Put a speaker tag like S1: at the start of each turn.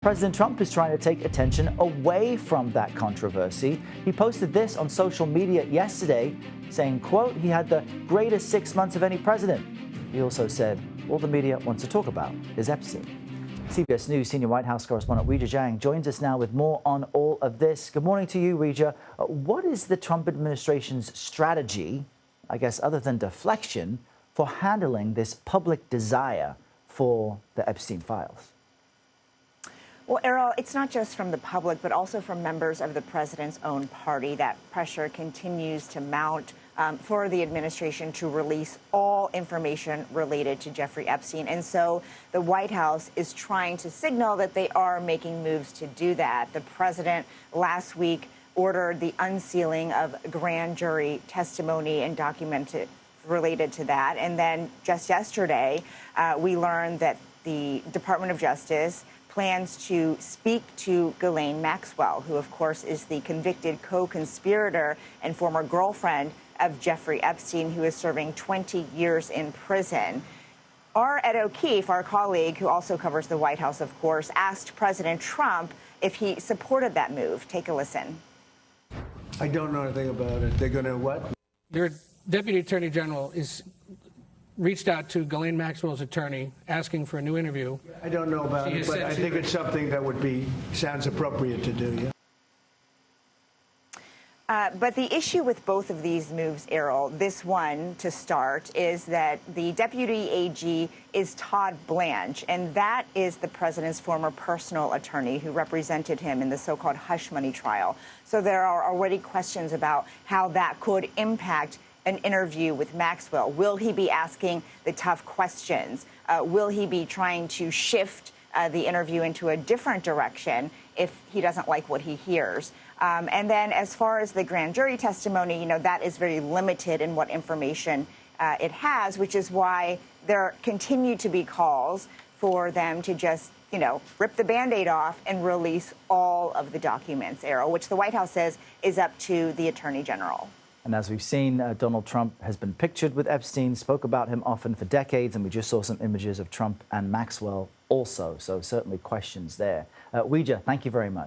S1: President Trump is trying to take attention away from that controversy. He posted this on social media yesterday, saying, quote, he had the greatest 6 months of any president. He also said, all the media wants to talk about is Epstein. CBS News senior White House correspondent Weijia Jiang joins us now with more on all of this. Good morning to you, Weijia. What is the Trump administration's strategy, I guess other than deflection, for handling this public desire for the Epstein files?
S2: Well, Errol, it's not just from the public, but also from members of the president's own party. That pressure continues to mount for the administration to release all information related to Jeffrey Epstein. And so the White House is trying to signal that they are making moves to do that. The president last week ordered the unsealing of grand jury testimony and documented related to that. And then just yesterday, we learned that the Department of Justice plans to speak to Ghislaine Maxwell, who, of course, is the convicted co-conspirator and former girlfriend of Jeffrey Epstein, who is serving 20 years in prison. Our Ed O'Keefe, our colleague, who also covers the White House, of course, asked President Trump if he supported that move. Take a listen.
S3: I don't know anything about it. They're going to what?
S4: Your Deputy Attorney General is reached out to Ghislaine Maxwell's attorney asking for a new interview.
S3: I don't know about it, but I think it's something that sounds appropriate to do, yeah.
S2: But the issue with both of these moves, Errol, this one to start, is that the deputy AG is Todd Blanche, and that is the president's former personal attorney who represented him in the so-called hush money trial. So there are already questions about how that could impact an interview with Maxwell. Will he be asking the tough questions? Will he be trying to shift the interview into a different direction if he doesn't like what he hears? And then as far as the grand jury testimony, that is very limited in what information it has, which is why there continue to be calls for them to just, rip the Band-Aid off and release all of the documents, Errol, which the White House says is up to the Attorney General.
S1: And as we've seen, Donald Trump has been pictured with Epstein, spoke about him often for decades, and we just saw some images of Trump and Maxwell also. So certainly questions there. Weijia, thank you very much.